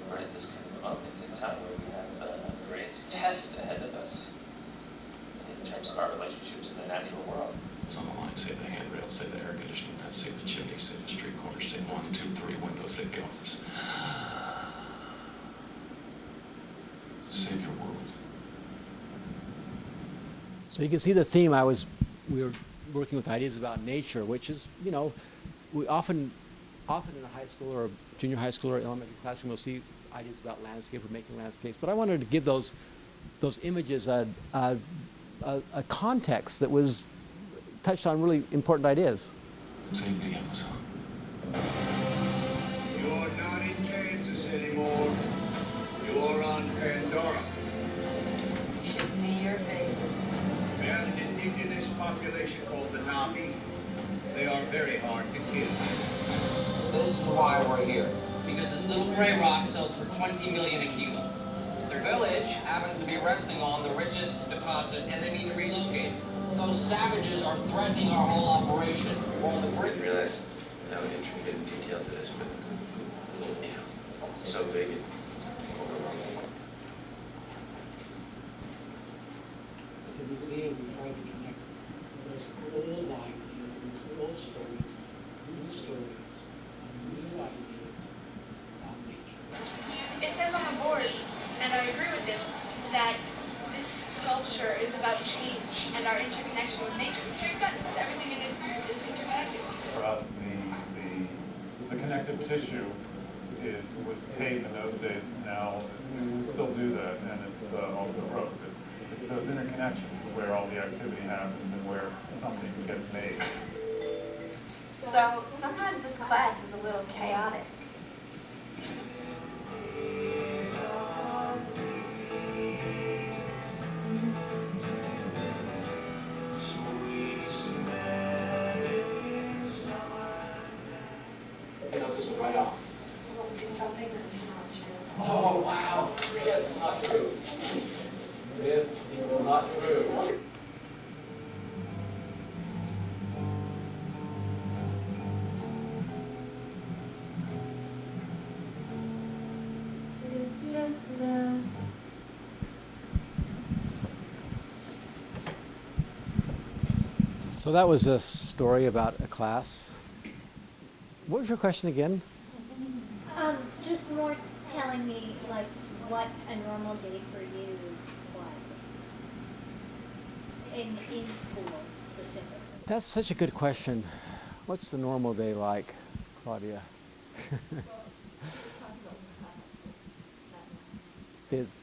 Where did this come from? It's a time where we have a great test ahead of us in terms of our relationships in the natural world.
Some of mine say the handrail, say the air conditioning vent, say the chimney, say the street corner, say 1, 2, 3 windows, say the office. Save your world.
So you can see the theme. We were working with ideas about nature, which is, we often in a high school or a junior high school or elementary classroom, we'll see ideas about landscape or making landscapes. But I wanted to give those images a context that was touched on really important ideas.
Save the Amazon.
You're not in Kansas anymore. You're on Pandora.
You should see your faces.
There's an indigenous population called the Na'vi. They are very hard to kill.
This is why we're here. Because this little gray rock sells for $20 million a kilo. Their village happens to be resting on the richest deposit, and they need to relocate. Those savages are threatening our whole operation. We're on the brink.
I realize how intricate and detailed it is, but it's so big and overwhelming.
At the museum, we try to connect those old ideas and those old stories to new stories and new ideas about nature.
It says on the board, and I agree with this, that this sculpture is about change and our interconnection with nature, which makes sense because everything in this is interconnected.
For us, the connective tissue was tape in those days. Now we still do that, and it's also rope. It's those interconnections is where all the activity happens and where something gets made.
So sometimes this class is a little chaotic.
This is right off.
It's something that's not true.
Oh, wow. Yes, it's not true. This is not true. So that was a story about a class. What was your question again?
Just more telling me like what a normal day for you is like in school specifically.
That's such a good question. What's the normal day like, Claudia? Is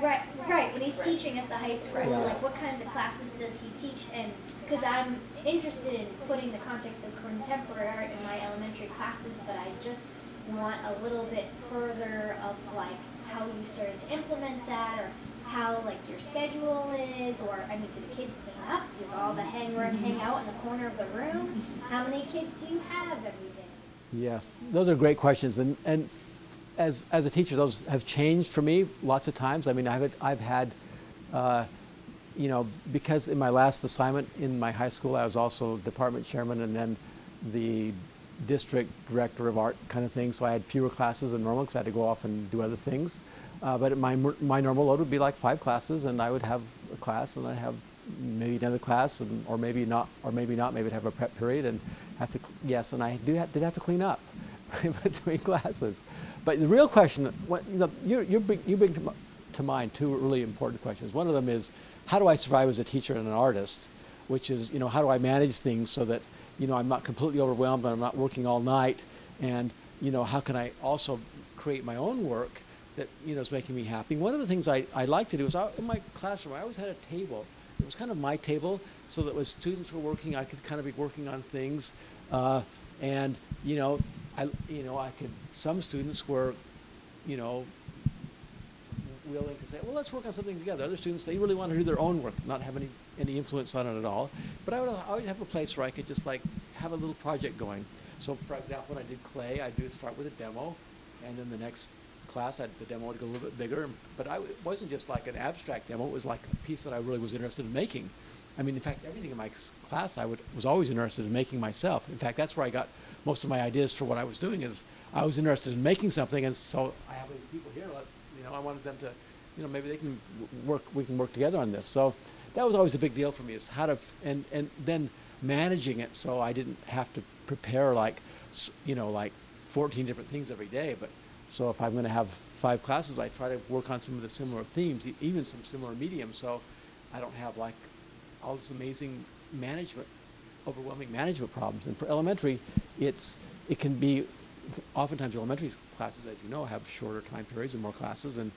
Right. When he's teaching at the high school,
Yeah.
like what kinds of classes does he teach? And because I'm interested in putting the context of contemporary art in my elementary classes, but I just want a little bit further of like how you started to implement that, or how like your schedule is, or I mean, do the kids clean up? Does all the hang out in the corner of the room? How many kids do you have every day?
Yes, those are great questions, and as a teacher, those have changed for me lots of times. I mean, I've had, you know, because in my last assignment in my high school, I was also department chairman and then the district director of art kind of thing. So I had fewer classes than normal because I had to go off and do other things. But my normal load would be like 5 classes, and I would have a class, and I'd have maybe another class, or maybe not, maybe I'd have a prep period and have to, yes, and I did have to clean up between classes. But the real question, you know, you bring to mind 2 really important questions. One of them is, how do I survive as a teacher and an artist? Which is, you know, how do I manage things so that, you know, I'm not completely overwhelmed, but I'm not working all night, and, you know, how can I also create my own work that, you know, is making me happy? One of the things I like to do is, in my classroom, I always had a table. It was kind of my table, so that when students were working, I could kind of be working on things, and, you know, some students were, you know, willing to say, well, let's work on something together. Other students, they really want to do their own work, not have any influence on it at all. But I would have a place where I could just like have a little project going. So for example, when I did clay, I'd start with a demo, and then the next class, the demo would go a little bit bigger. But it wasn't just like an abstract demo, it was like a piece that I really was interested in making. I mean, in fact, everything in my class I was always interested in making myself. In fact, that's where I got most of my ideas for what I was doing. Is I was interested in making something, and so I have these people here. I wanted them to, you know, maybe they can we can work together on this. So that was always a big deal for me, is how to, and then managing it so I didn't have to prepare like, you know, like 14 different things every day. But so if I'm going to have 5 classes, I try to work on some of the similar themes, even some similar mediums, so I don't have like all this amazing overwhelming management problems. And for elementary, it can be, oftentimes elementary classes, as you know, have shorter time periods and more classes, and,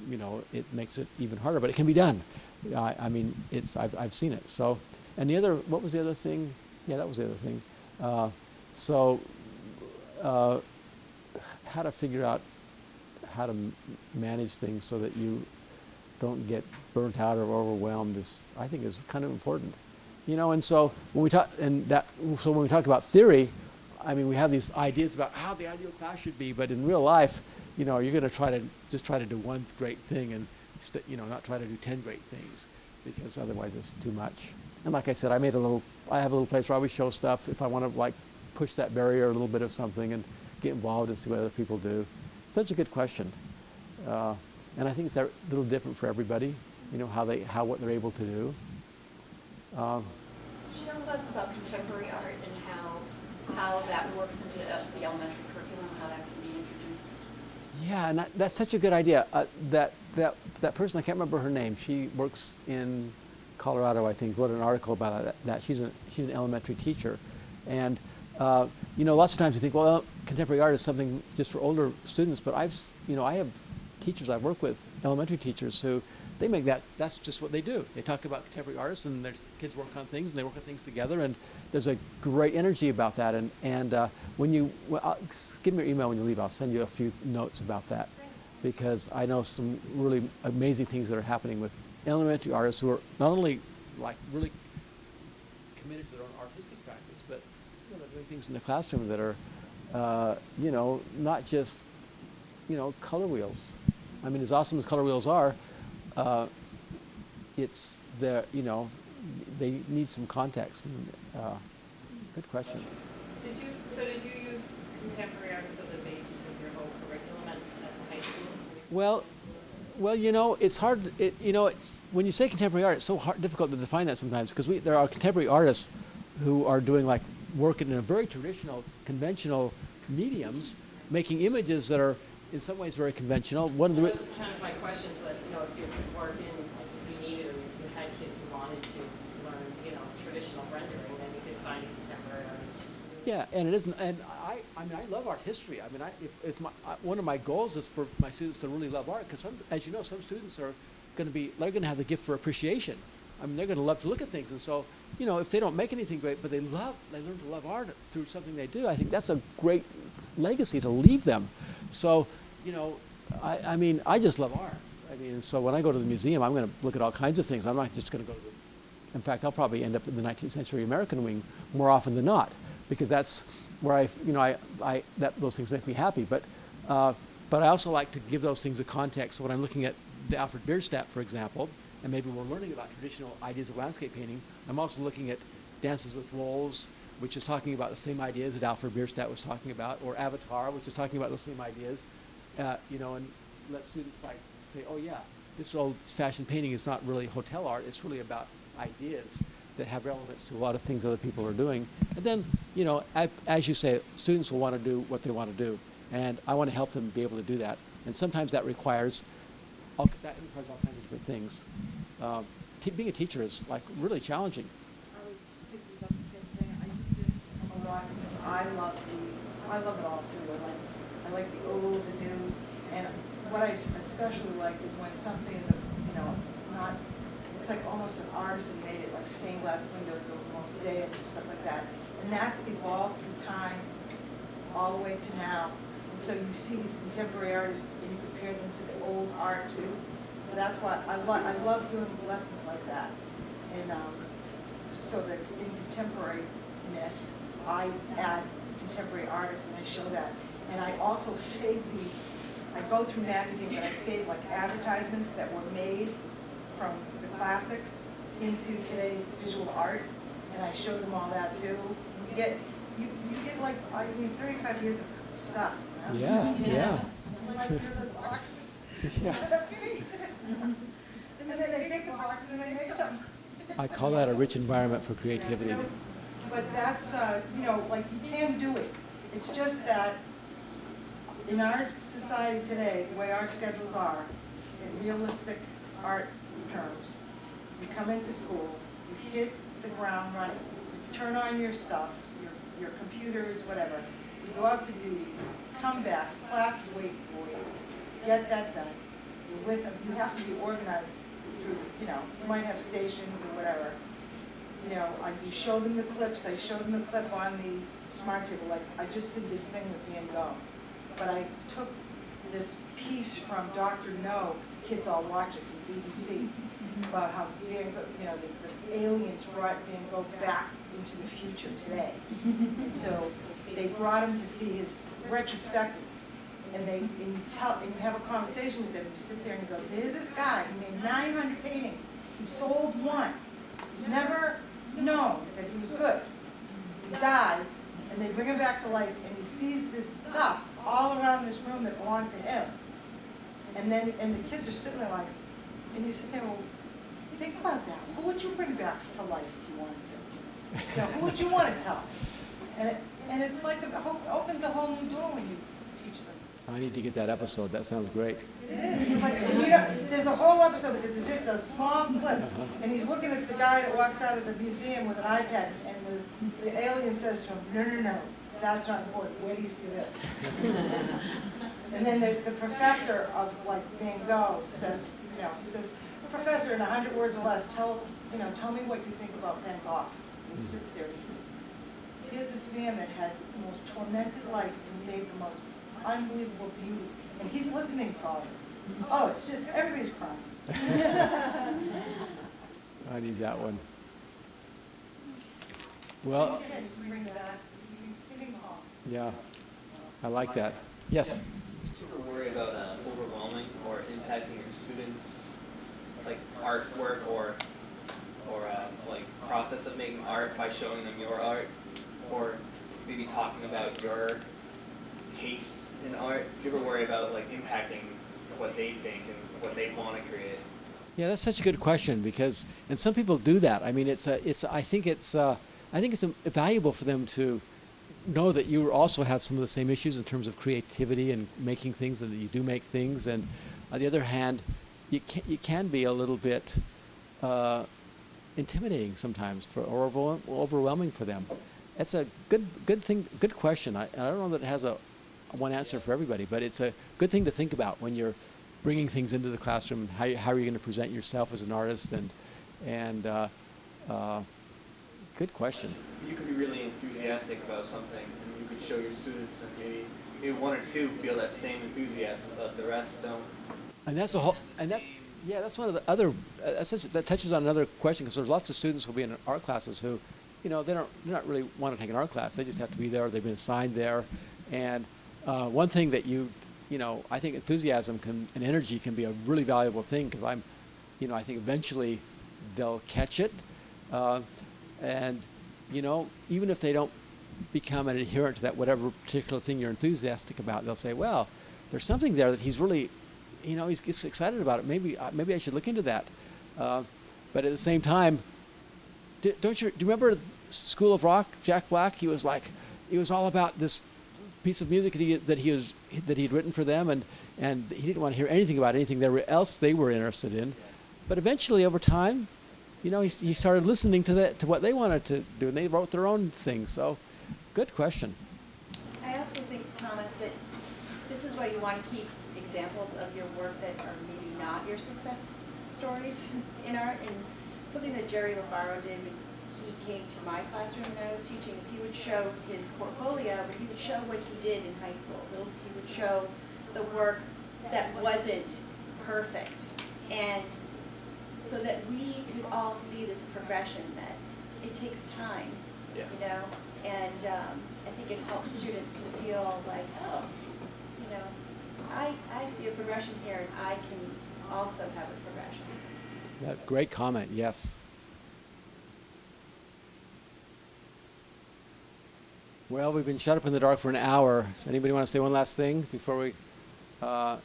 you know, it makes it even harder, but it can be done. I mean, I've seen it. So, and what was the other thing? Yeah, that was the other thing. How to figure out how to manage things so that you don't get burnt out or overwhelmed I think is kind of important. You know, and so when we talk about theory, I mean, we have these ideas about how the ideal class should be, but in real life, you know, you're going to try to do one great thing and, you know, not try to do 10 great things, because otherwise it's too much. And like I said, I have a little place where I always show stuff if I want to like push that barrier a little bit of something and get involved and see what other people do. Such a good question. And I think it's a little different for everybody, you know, what they're able to do.
She also asked about contemporary art and how that works into the elementary curriculum, how that can be introduced.
Yeah, and that's such a good idea. That person, I can't remember her name. She works in Colorado, I think, wrote an article about that. She's an elementary teacher, and you know, lots of times you think, well, contemporary art is something just for older students. But I have teachers I've worked with, elementary teachers, who they make that's just what they do. They talk about contemporary artists, and their kids work on things, and they work on things together, and there's a great energy about that. And give me your email when you leave. I'll send you a few notes about that, because I know some really amazing things that are happening with elementary artists who are not only like really committed to their own artistic practice, but, you know, they're doing things in the classroom that are, you know, not just, you know, color wheels. I mean, as awesome as color wheels are, it's the, you know, they need some context. And, good question.
Did you use contemporary art for the basis of your whole curriculum at the high school?
Well, Well, it's hard. It's when you say contemporary art, it's so difficult to define that sometimes because there are contemporary artists who are doing like work in a very traditional, conventional mediums, making images that are in some ways very conventional. One of the
This is kind of my question, so that, if you could work in, like, if you needed, or you had kids who wanted to learn, traditional rendering, then you could find a contemporary artist.
Yeah, and it isn't. And I mean, I love art history. I mean, one of my goals is for my students to really love art, because as you know, some students are going to have the gift for appreciation. I mean, they're going to love to look at things, and so if they don't make anything great, but they learn to love art through something they do. I think that's a great legacy to leave them. So, I mean, I just love art. I mean, so when I go to the museum, I'm going to look at all kinds of things. I'm not just going to go to in fact, I'll probably end up in the 19th century American wing more often than not, because that's where those things make me happy. But I also like to give those things a context. So when I'm looking at the Alfred Bierstadt, for example, and maybe we're learning about traditional ideas of landscape painting, I'm also looking at Dances with Wolves, which is talking about the same ideas that Alfred Bierstadt was talking about, or Avatar, which is talking about the same ideas, and let students say, oh yeah, this old-fashioned painting is not really hotel art, it's really about ideas that have relevance to a lot of things other people are doing. And then, as you say, students will want to do what they want to do, and I want to help them be able to do that. And sometimes that requires all kinds of different things. Being a teacher is really challenging.
I was thinking about the same thing. I do this a lot because I love it all too. I like the old, the new, and what I especially like is when something is not. It's like almost an artisan made it, like stained glass windows or mosaics or stuff like that, and that's evolved through time, all the way to now. And so you see these contemporary artists, and you compare them to the old art too. So that's why I love doing lessons like that. And so that in contemporariness, I add contemporary artists and I show that. And I also save these. I go through magazines and I save like advertisements that were made from the classics into today's visual art, and I show them all that too. You get like 35 years of stuff.
Yeah.
Like through the box.
Yeah.
That's great. And then they take the boxes and they make something.
I call that a rich environment for creativity.
So, but that's like you can do it. It's just that in our society today, the way our schedules are, in realistic art terms, you come into school, you hit the ground running, you turn on your stuff, your computers, whatever, you go out to duty, come back, class wait for you, get that done. You're with them. You have to be organized through, you might have stations or whatever. You show them the clips. I showed them the clip on the smart table. Like, I just did this thing with Van Gogh. But I took this piece from Dr. No, kids all watch it from BBC, about how Van Gogh, the aliens brought Van Gogh back into the future today. And so they brought him to see his retrospective. And you have a conversation with them. You sit there and you go, there's this guy. He made 900 paintings. He sold one. He's never known that he was good. He dies, and they bring him back to life, and he sees this stuff all around this room that belonged to him. And the kids are sitting there like, and you sit there, well, think about that. Who would you bring back to life if you wanted to? Who would you want to tell? And it's like it opens a whole new door when you teach them.
I need to get that episode. That sounds great.
It is. It's like, there's a whole episode, but it's just a small clip, and he's looking at the guy that walks out of the museum with an iPad, and the alien says to him, no, that's not important. Where do you see this? And then the professor of Van Gogh says, he says, Professor, in 100 words or less, tell me what you think about Van Gogh. And he sits there and he says, here's this man that had the most tormented life and made the most unbelievable beauty. And he's listening to all this. Oh, it's just, everybody's crying.
I need that one. Well, yeah, I like that. Yes?
Do you ever worry about overwhelming or impacting your students' artwork or process of making art by showing them your art, or maybe talking about your tastes in art? Do you ever worry about impacting what they think and what they want to create?
Yeah, that's such a good question because, and some people do that. I mean, I think it's valuable for them to know that you also have some of the same issues in terms of creativity and making things, and that you do make things. And on the other hand, you can be a little bit intimidating sometimes or overwhelming for them. That's a good thing, good question. I don't know that it has a one answer for everybody, but it's a good thing to think about when you're bringing things into the classroom. How are you going to present yourself as an artist? And good question.
You could be really enthusiastic about something, and you could show your students, and maybe one or two feel that same enthusiasm, but the rest don't.
And that's a whole, and that's one of the other, that touches on another question, because there's lots of students who'll be in art classes who, you know, they're not really want to take an art class. They just have to be there. They've been assigned there. And one thing that you know, I think enthusiasm and energy can be a really valuable thing, because I think eventually they'll catch it. And, you know, even if they don't become an adherent to that whatever particular thing you're enthusiastic about, they'll say, well, there's something there that he's really, you know, he gets excited about it. Maybe I should look into that. But at the same time, do you remember School of Rock, Jack Black? He was all about this piece of music that he had written for them, and he didn't want to hear anything about anything else they were interested in. But eventually, over time, you know, he started listening to what they wanted to do, and they wrote their own thing. So, good question.
I also think, Thomas, that this is why you want to keep examples of your work that are maybe not your success stories in art. And something that Jerry Lafaro did when he came to my classroom when I was teaching is he would show his portfolio, but he would show what he did in high school. He would show the work that wasn't perfect. And so that we could all see this progression, that it takes time, you know, and I think it helps students to feel like, oh, you know, I see a progression here, and I can also have a progression.
Great comment, yes. Well, we've been shut up in the dark for an hour. Does anybody want to say one last thing before we, I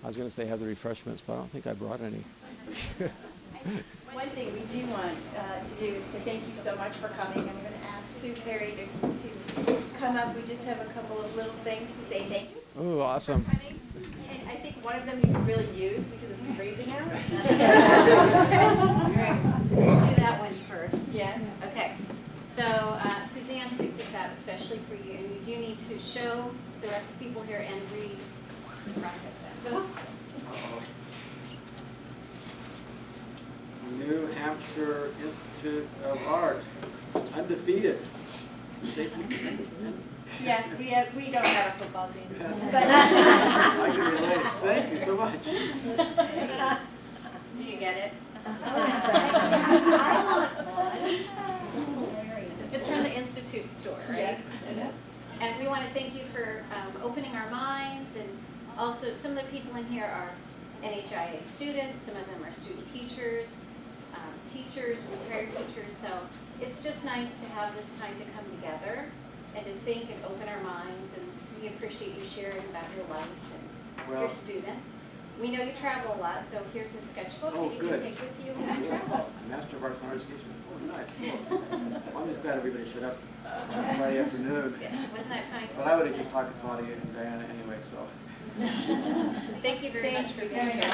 was going to say have the refreshments, but I don't think I brought any.
One thing we do want to do is to thank you so much for coming. I'm going to ask Sue Perry to come up. We just have a couple of little things to say thank you.
Oh, awesome.
For coming. And I think one of them you could really use because it's freezing out.
All right, we'll do that one first.
Yes.
Okay. So Suzanne picked this out especially for you, and we do need to show the rest of the people here and read the front of this.
New Hampshire Institute of Art, undefeated.
Yeah, we don't have a football team.
I can relate. Thank you so much.
Do you get it?
I want one.
It's from the Institute store, right?
Yes, it is.
And we want to thank you for opening our minds, and also some of the people in here are NHIA students, some of them are student teachers, retired teachers, so it's just nice to have this time to come together and to think and open our minds, and we appreciate you sharing about your life and your students. We know you travel a lot, so here's a sketchbook that you can take with you on travels.
Master of Arts and Higher Education. Oh, nice, cool. Well, I'm just glad everybody showed up on Friday afternoon.
Yeah, wasn't that kind?
But I would have just talked to Claudia and Diana anyway, so.
Thank you very much for being here.